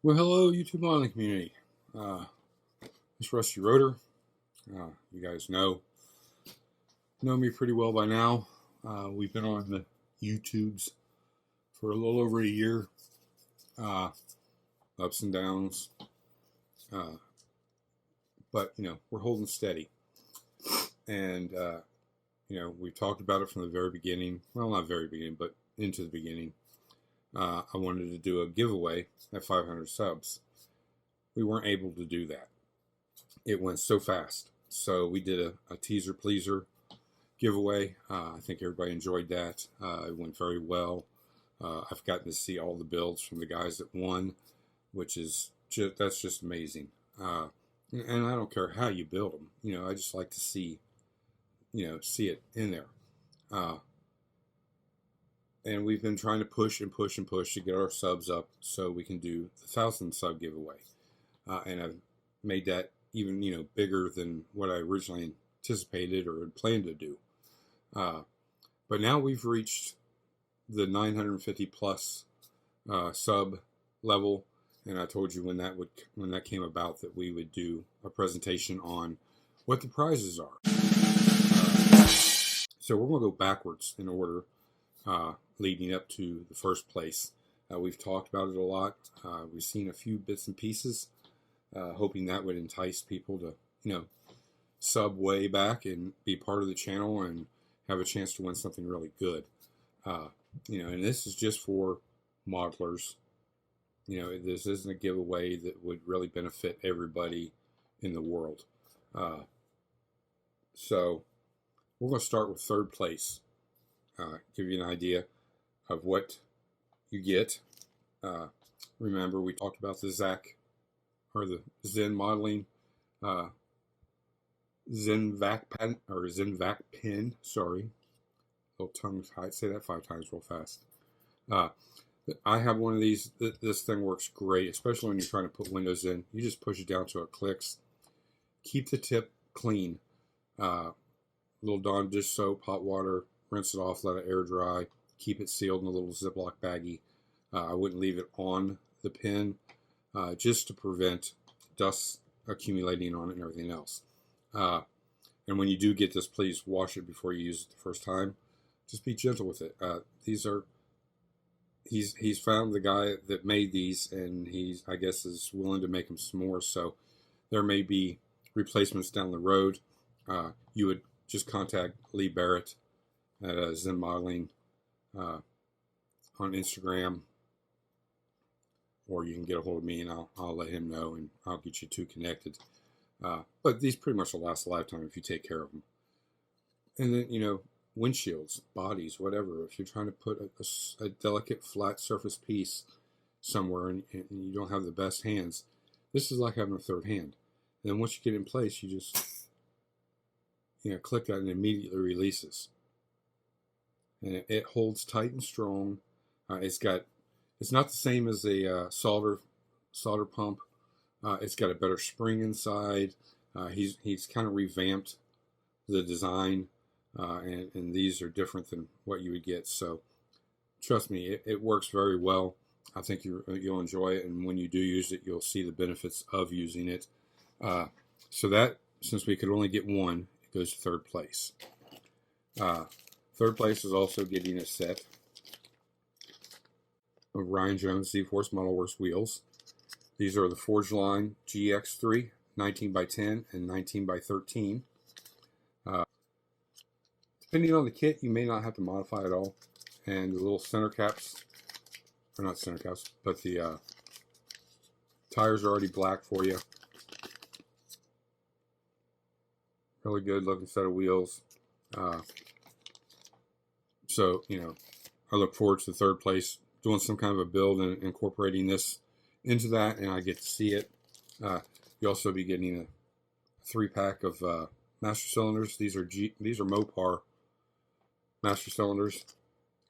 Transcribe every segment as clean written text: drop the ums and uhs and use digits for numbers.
Well, hello, YouTube modeling community. This Rusty Rotor. You guys know me pretty well by now. We've been on the YouTubes for a little over a year. Ups and downs, but we're holding steady. And we've talked about it from the very beginning. Well, not very beginning, but into the beginning. I wanted to do a giveaway at 500 subs. We weren't able to do that. It went so fast. So we did a teaser pleaser giveaway. I think everybody enjoyed that. It went very well. I've gotten to see all the builds from the guys that won, which is that's just amazing. And I don't care how you build them. I just like to see it in there. And we've been trying to push and push and push to get our subs up so we can do the 1,000 sub giveaway. And I've made that even bigger than what I originally anticipated or had planned to do. But now we've reached the 950 plus sub level, and I told you when that came about that we would do a presentation on what the prizes are. So we're going to go backwards in order, leading up to the first place. We've talked about it a lot. We've seen a few bits and pieces, hoping that would entice people to, sub way back and be part of the channel and have a chance to win something really good. And this is just for modelers. This isn't a giveaway that would really benefit everybody in the world. So we're going to start with third place. Give you an idea of what you get. Remember, we talked about the Zen modeling Zenvac pen. Sorry, little tongue tied. Say that 5 times real fast. I have one of these. This thing works great, especially when you're trying to put windows in. You just push it down till it clicks. Keep the tip clean. Little Dawn dish soap, hot water. Rinse it off, let it air dry, keep it sealed in a little Ziploc baggie. I wouldn't leave it on the pen just to prevent dust accumulating on it and everything else. And when you do get this, please wash it before you use it the first time. Just be gentle with it. He's found the guy that made these, and I guess is willing to make them some more. So there may be replacements down the road. You would just contact Lee Barrett at Zen Modeling on Instagram, or you can get a hold of me and I'll let him know and I'll get you two connected. But these pretty much will last a lifetime if you take care of them. And then, windshields, bodies, whatever. If you're trying to put a delicate flat surface piece somewhere and you don't have the best hands, this is like having a third hand. And then once you get in place, you just click that and it immediately releases. And it holds tight and strong. It's not the same as a solder pump. It's got a better spring inside. He's kind of revamped the design, and these are different than what you would get. So trust me, it works very well. I think you'll enjoy it, and when you do use it, you'll see the benefits of using it. So that, since we could only get one, it goes to third place. Third place is also getting a set of Ryan Jones Z-Force Model Works wheels. These are the Forge Line GX3 19x10 and 19x13. Depending on the kit, you may not have to modify at all. And the little center caps, or not center caps, but the tires are already black for you. Really good looking set of wheels. So, I look forward to the third place, doing some kind of a build and incorporating this into that, and I get to see it. You'll also be getting a 3-pack of master cylinders. These are Mopar master cylinders.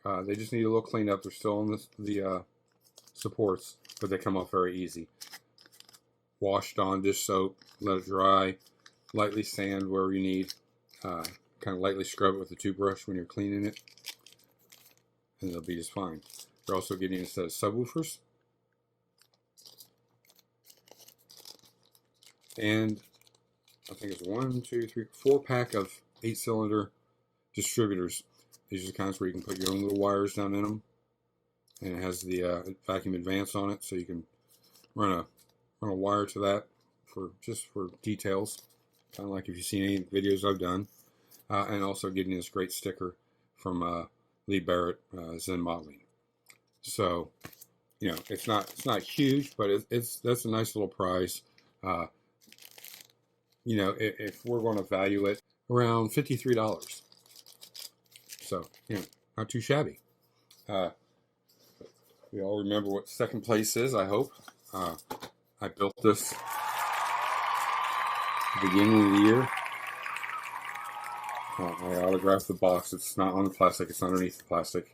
They just need a little cleanup. They're still on the supports, but they come off very easy. Washed on dish soap, let it dry, lightly sand wherever you need. Kind of lightly scrub it with a toothbrush when you're cleaning it, and they'll be just fine. You're also getting a set of subwoofers. and I think it's 1, 2, 3, 4 pack of 8-cylinder distributors. These are the kinds where you can put your own little wires down in them, and it has the vacuum advance on it, so you can run a wire to that for details, kind of like if you've seen any videos I've done, and also getting this great sticker from Lee Barrett Zen Modeling. So, you know, it's not huge, but that's a nice little prize. You know, if we're going to value it around $53, so you know, not too shabby. We all remember what second place is, I hope. I built this at the beginning of the year. I autographed the box. It's not on the plastic, it's underneath the plastic.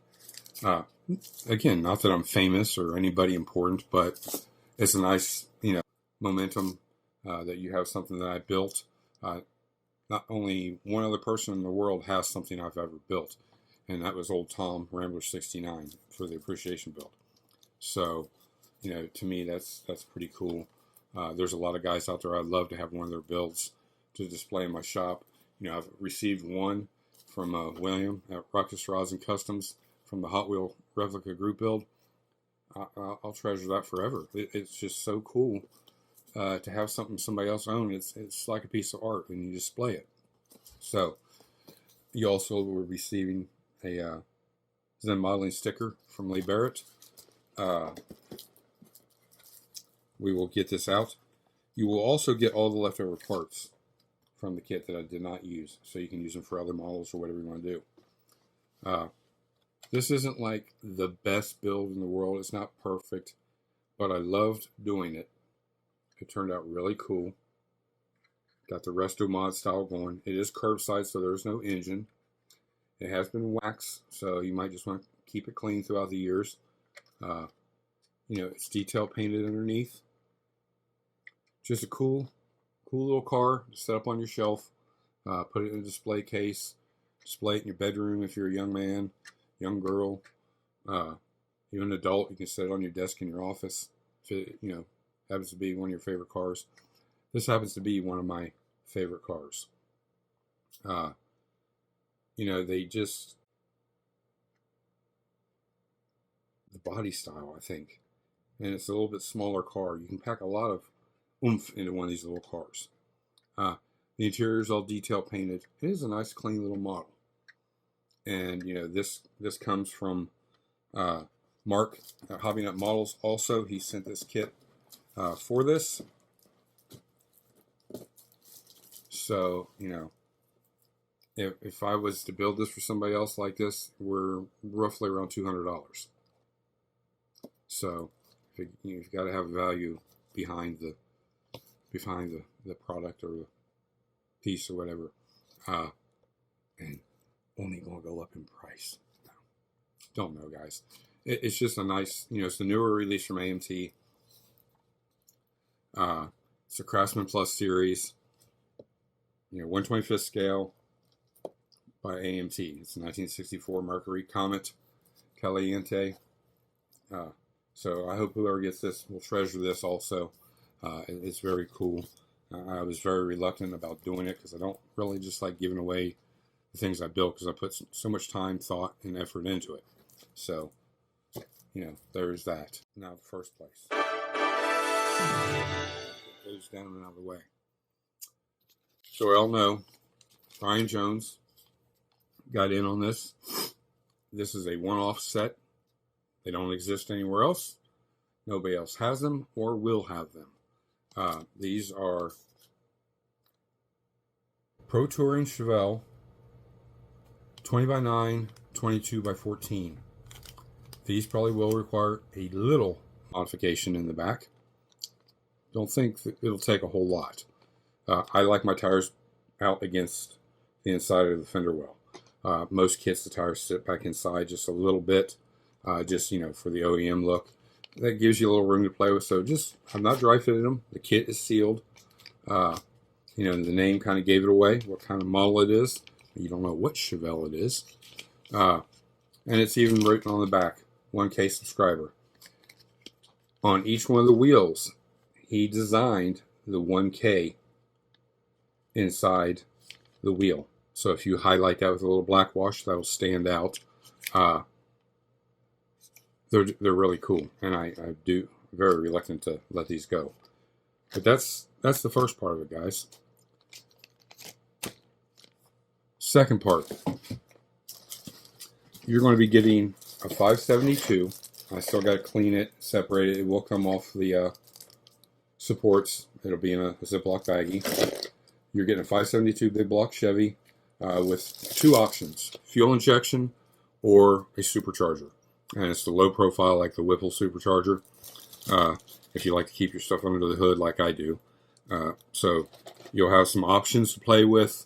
Again, not that I'm famous or anybody important, but it's a nice, you know, momentum that you have something that I built. Not only one other person in the world has something I've ever built, and that was old Tom Rambler 69 for the appreciation build. So, you know, to me, that's pretty cool. There's a lot of guys out there I'd love to have one of their builds to display in my shop. You know, I've received one from William at Ruckus Rods and Customs from the Hot Wheel replica group build. I'll treasure that forever. It's just so cool to have something somebody else own. It's like a piece of art when you display it. So you also will be receiving a Zen Modeling sticker from Lee Barrett. We will get this out. You will also get all the leftover parts from the kit that I did not use, so you can use them for other models or whatever you want to do. This isn't like the best build in the world. It's not perfect, but I loved doing it. It turned out really cool. Got the Resto Mod style going. It is curbside, so there's no engine. It has been waxed, so you might just want to keep it clean throughout the years. You know, it's detail painted underneath. Just a cool little car to set up on your shelf. Put it in a display case. Display it in your bedroom if you're a young man, young girl, even an adult. You can set it on your desk in your office if it, you know, happens to be one of your favorite cars. This happens to be one of my favorite cars. You know, the body style, I think, and it's a little bit smaller car. You can pack a lot of oomph into one of these little cars. The interior is all detail painted. It is a nice, clean little model. And you know, this comes from Mark at Hobby Nut Models. Also, he sent this kit for this. So you know, if I was to build this for somebody else like this, we're roughly around $200. So you've got to have value behind the product or the piece or whatever, and only going to go up in price. No, don't know, guys. It's just a nice, you know, it's the newer release from AMT. It's a Craftsman Plus series, you know, 1/25th scale by AMT. It's a 1964 Mercury Comet Caliente. So I hope whoever gets this will treasure this also. It's very cool. I was very reluctant about doing it because I don't really just like giving away the things I built because I put so much time, thought, and effort into it. So, you know, there's that. Now, the first place. Get those down and out of the way. So we all know Brian Jones got in on this. This is a one-off set. They don't exist anywhere else. Nobody else has them or will have them. These are Pro Touring Chevelle 20x9, 22x14. These probably will require a little modification in the back. Don't think that it'll take a whole lot. I like my tires out against the inside of the fender well. Most kits, the tires sit back inside just a little bit, just, you know, for the OEM look. That gives you a little room to play with. So just, I've not dry fitted them. The kit is sealed. You know, the name kind of gave it away, what kind of model it is. You don't know what Chevelle it is. And it's even written on the back, 1K subscriber. On each one of the wheels, he designed the 1K inside the wheel. So if you highlight that with a little black wash, that'll stand out. They're really cool, and I do very reluctant to let these go. But that's the first part of it, guys. Second part, you're going to be getting a 572. I still got to clean it, separate it. It will come off the supports. It'll be in a Ziploc baggie. You're getting a 572 big block Chevy with two options: fuel injection or a supercharger. And it's the low profile, like the Whipple supercharger. If you like to keep your stuff under the hood, like I do. So you'll have some options to play with.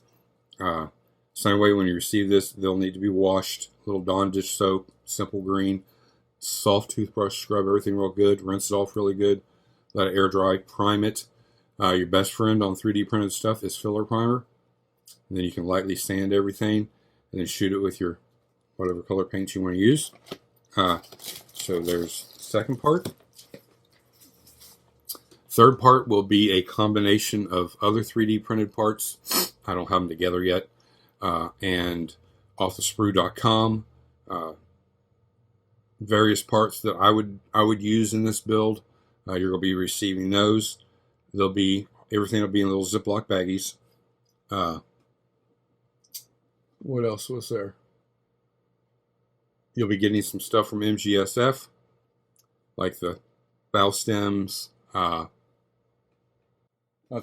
Same way when you receive this, they'll need to be washed. Little Dawn dish soap, simple green, soft toothbrush, scrub everything real good, rinse it off really good, let it air dry, prime it. Your best friend on 3D printed stuff is filler primer. And then you can lightly sand everything and then shoot it with your whatever color paint you want to use. So there's the second part. Third part will be a combination of other 3D printed parts. I don't have them together yet. And off the sprue.com, various parts that I would use in this build. You're going to be receiving those. Everything will be in little Ziploc baggies. What else was there? You'll be getting some stuff from MGSF, like the bow stems. Not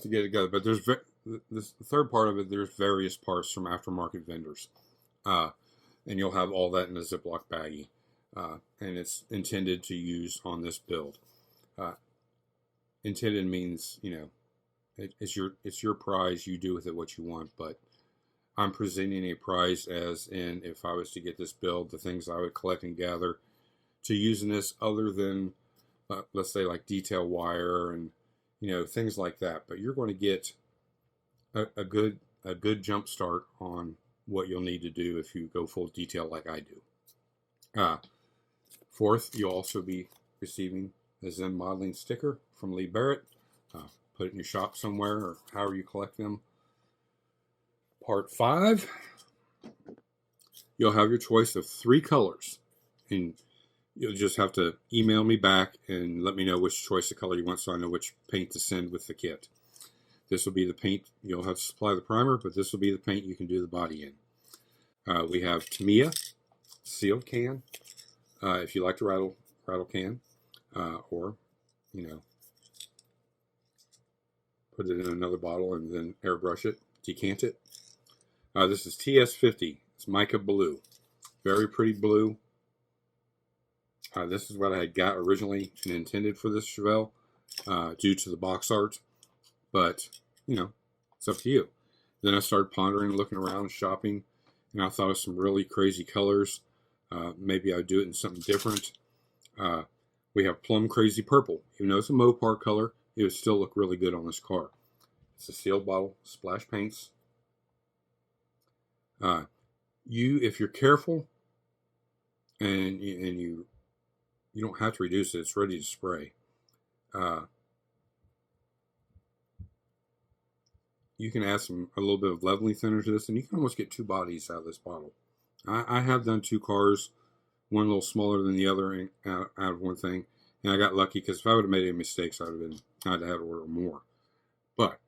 to get it together, but there's the third part of it. There's various parts from aftermarket vendors, and you'll have all that in a Ziploc baggie, and it's intended to use on this build. Intended means, you know, it's your prize. You do with it what you want, but I'm presenting a prize as in, if I was to get this build, the things I would collect and gather to use in this, other than let's say like detail wire and, you know, things like that. But you're going to get a good jump start on what you'll need to do if you go full detail like I do. Fourth, you'll also be receiving a Zen modeling sticker from Lee Barrett. Put it in your shop somewhere, or however you collect them. Part 5, you'll have your choice of 3 colors, and you'll just have to email me back and let me know which choice of color you want, so I know which paint to send with the kit. This will be the paint. You'll have to supply the primer, but this will be the paint you can do the body in. We have Tamiya sealed can. If you like to rattle can, or, you know, put it in another bottle and then airbrush it, decant it. This is TS50. It's mica blue. Very pretty blue. This is what I had got originally and intended for this Chevelle, due to the box art. But, you know, it's up to you. Then I started pondering, looking around, shopping, and I thought of some really crazy colors. Maybe I'd do it in something different. We have plum crazy purple. Even though it's a Mopar color, it would still look really good on this car. It's a sealed bottle, splash paints. If you're careful and you don't have to reduce it, it's ready to spray. You can add a little bit of leveling thinner to this, and you can almost get 2 bodies out of this bottle. I have done 2 cars, one a little smaller than the other, out of one thing, and I got lucky, because if I would have made any mistakes, I'd have had to order more. But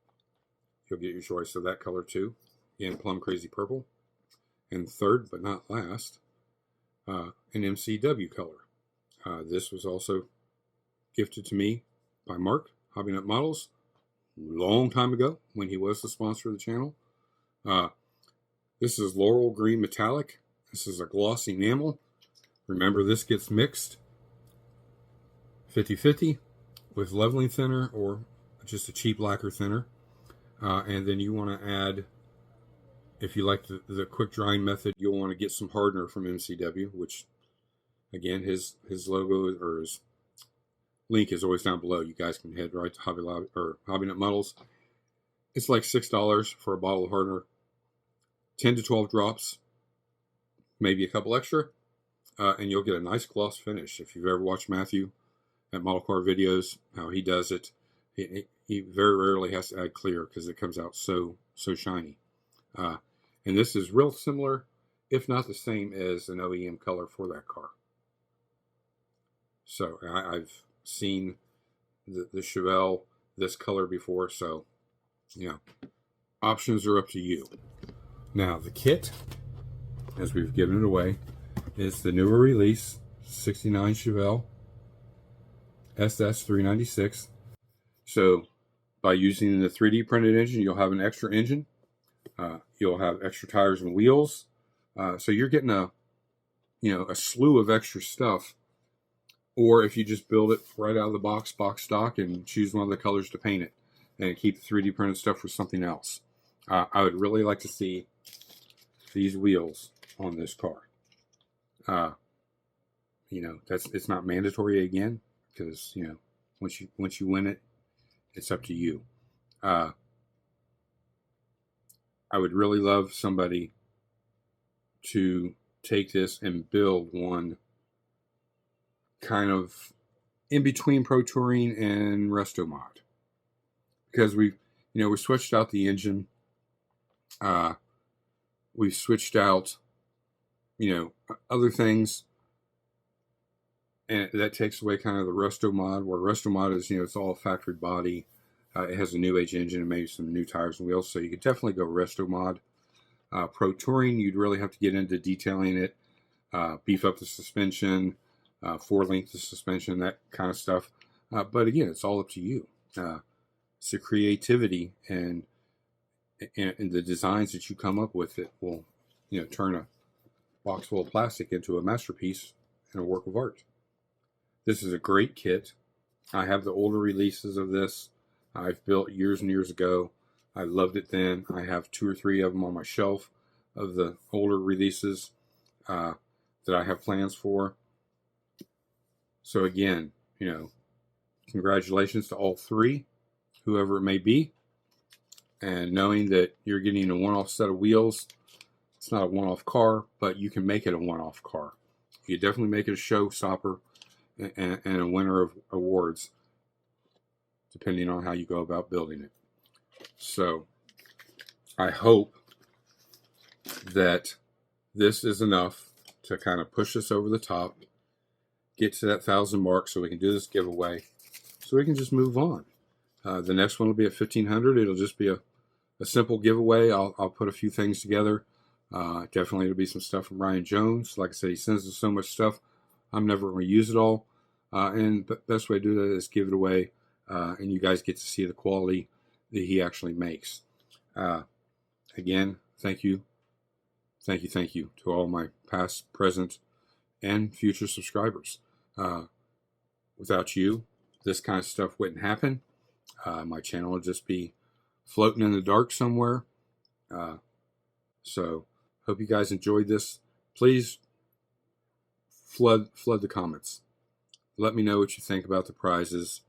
you'll get your choice of that color too. Again, plum crazy purple. And third, but not last, an MCW color. This was also gifted to me by Mark, Hobby Nut Models, long time ago when he was the sponsor of the channel. This is Laurel Green Metallic. This is a glossy enamel. Remember, this gets mixed 50-50 with leveling thinner or just a cheap lacquer thinner. And then you want to add, if you like the quick drying method, you'll want to get some hardener from MCW, which, again, his logo or his link is always down below. You guys can head right to Hobby Nut Models. It's like $6 for a bottle of hardener. 10 to 12 drops, maybe a couple extra, and you'll get a nice gloss finish. If you've ever watched Matthew at Model Car Videos, how he does it, He very rarely has to add clear because it comes out so shiny. And this is real similar, if not the same, as an OEM color for that car. So I've seen the Chevelle this color before, so options are up to you. Now the kit, as we've given it away, is the newer release 69 Chevelle SS396. So by using the 3D printed engine, you'll have an extra engine. You'll have extra tires and wheels. So you're getting a slew of extra stuff. Or if you just build it right out of the box stock, and choose one of the colors to paint it, and keep the 3D printed stuff for something else. I would really like to see these wheels on this car. It's not mandatory again, because once you win it, it's up to you. I would really love somebody to take this and build one kind of in between Pro Touring and Resto Mod, because we switched out the engine. We've switched out other things, and that takes away kind of the Resto Mod, where Resto Mod is it's all factory body. It has a new age engine and maybe some new tires and wheels, so you could definitely go Resto Mod. Pro Touring, you'd really have to get into detailing it, beef up the suspension, 4-length of suspension, that kind of stuff. But again, it's all up to you. It's the creativity and the designs that you come up with that will, turn a box full of plastic into a masterpiece and a work of art. This is a great kit. I have the older releases of this. I've built years and years ago. I loved it then. I have 2 or 3 of them on my shelf of the older releases that I have plans for. So again, congratulations to all 3, whoever it may be. And knowing that you're getting a one-off set of wheels, it's not a one-off car, but you can make it a one-off car. You definitely make it a showstopper and a winner of awards, depending on how you go about building it. So I hope that this is enough to kind of push us over the top, get to that 1,000 mark, so we can do this giveaway, so we can just move on. The next one will be at 1,500. It'll just be a simple giveaway. I'll put a few things together. Definitely there'll be some stuff from Ryan Jones. Like I said, he sends us so much stuff, I'm never going to use it all. And the best way to do that is give it away, and you guys get to see the quality that he actually makes. Again, thank you to all my past, present, and future subscribers. Without you, this kind of stuff wouldn't happen. My channel would just be floating in the dark somewhere. So hope you guys enjoyed this. Please flood the comments. Let me know what you think about the prizes.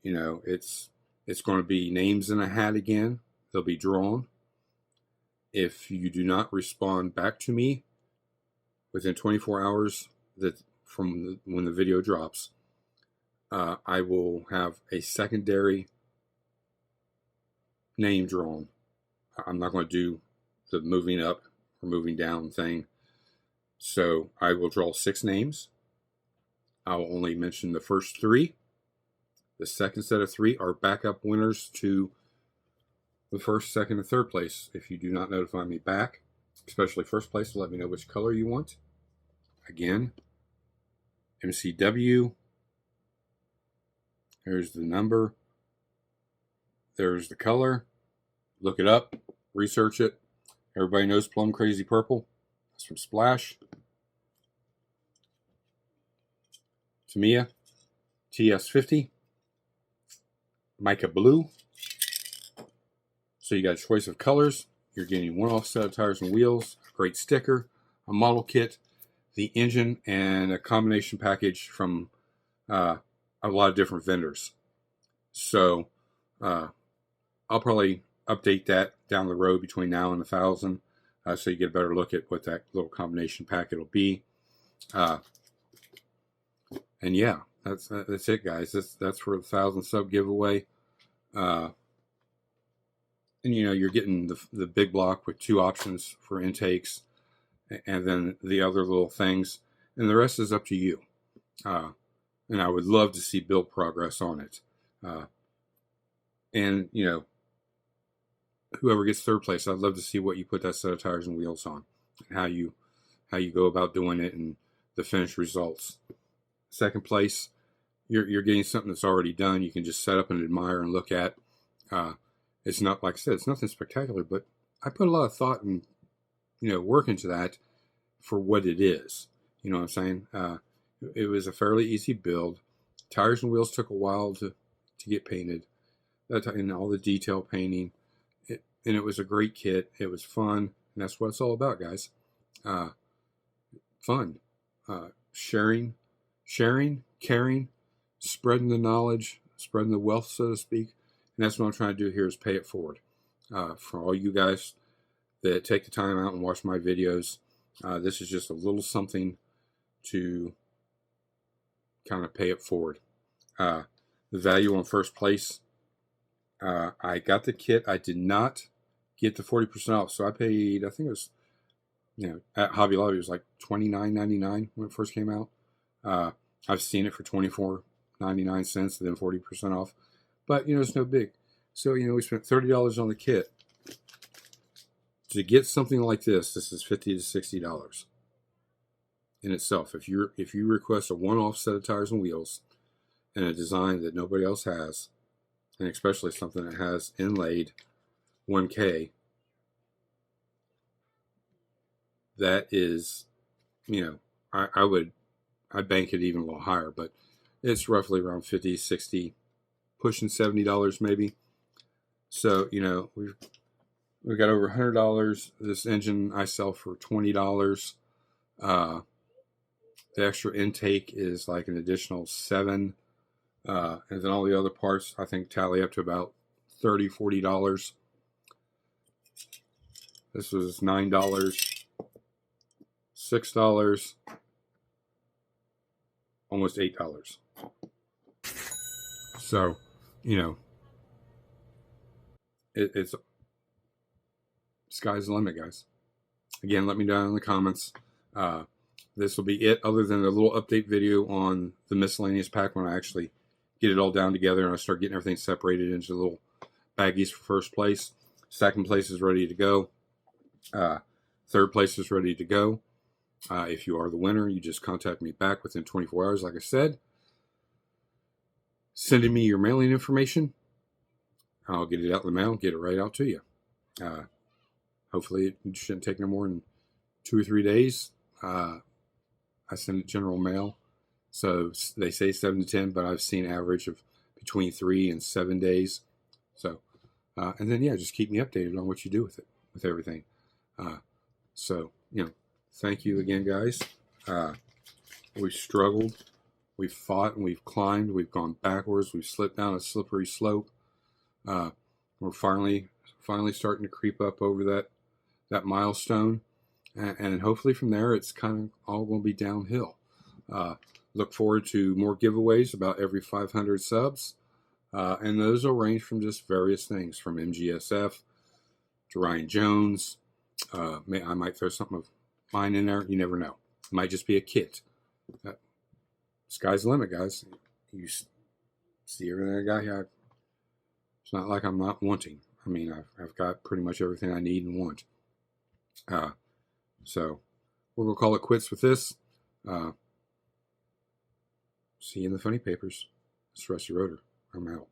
It's going to be names in a hat again. They'll be drawn. If you do not respond back to me within 24 hours from when the video drops, I will have a secondary name drawn. I'm not going to do the moving up or moving down thing. So I will draw 6 names. I will only mention the first 3. The second set of 3 are backup winners to the first, second, and third place. If you do not notify me back, especially first place, let me know which color you want. Again, MCW. There's the number. There's the color. Look it up. Research it. Everybody knows Plum Crazy Purple. That's from Splash. Tamiya TS50. Mica Blue. So you got a choice of colors. You're getting one off set of tires and wheels, a great sticker, a model kit, the engine, and a combination package from a lot of different vendors. So I'll probably update that down the road between now and 1,000, so you get a better look at what that little combination packet will be. And yeah, that's it, guys. That's for the 1,000 sub giveaway. And you're getting the big block with 2 options for intakes, and then the other little things, and the rest is up to you. And I would love to see build progress on it. And whoever gets 3rd place, I'd love to see what you put that set of tires and wheels on, and how you go about doing it, and the finished results. 2nd place, you're getting something that's already done. You can just set up and admire and look at. It's not, like I said, it's nothing spectacular, but I put a lot of thought and work into that for what it is. You know what I'm saying? It was a fairly easy build. Tires and wheels took a while to get painted, and all the detail painting. And it was a great kit. It was fun, and that's what it's all about, guys. Fun, sharing, caring, spreading the knowledge, spreading the wealth, so to speak. And that's what I'm trying to do here, is pay it forward. For all you guys that take the time out and watch my videos, this is just a little something to kind of pay it forward. The value on 1st place, I got the kit. I did not get the 40% off, so I paid, I think it was, at Hobby Lobby, it was like $29.99 when it first came out. I've seen it for $24.99 and then 40% off, but it's no big. So we spent $30 on the kit to get something like this. This is $50 to $60 in itself. If you request a one-off set of tires and wheels and a design that nobody else has, and especially something that has inlaid 1K, that is, I'd bank it even a little higher, but it's roughly around 50, 60, pushing $70 maybe. So, we've got over $100. This engine I sell for $20. The extra intake is like an additional $7. And then all the other parts, I think, tally up to about $30, $40. This was $9, $6, almost $8. So, it's sky's the limit, guys. Again, let me know in the comments. This will be it, other than a little update video on the miscellaneous pack when I actually get it all down together and I start getting everything separated into little baggies for 1st place. 2nd place is ready to go. 3rd place is ready to go. If you are the winner, you just contact me back within 24 hours, like I said. Sending me your mailing information. I'll get it out in the mail, get it right out to you. Hopefully it shouldn't take no more than 2 or 3 days. I send it general mail, so they say 7 to 10, but I've seen average of between 3 and 7 days. So, and then just keep me updated on what you do with it, with everything. So, thank you again, guys. We've struggled, we've fought, and we've climbed. We've gone backwards. We've slipped down a slippery slope. We're finally starting to creep up over that milestone. And hopefully from there, it's kind of all going to be downhill. Look forward to more giveaways about every 500 subs. And those will range from just various things, from MGSF to Ryan Jones. I might throw something of mine in there. You never know. It might just be a kit. Sky's the limit, guys. You see everything I got here. It's not like I'm not wanting. I mean, I've got pretty much everything I need and want. So we're going to call it quits with this. See you in the funny papers. It's Rusty Rotor. I'm out.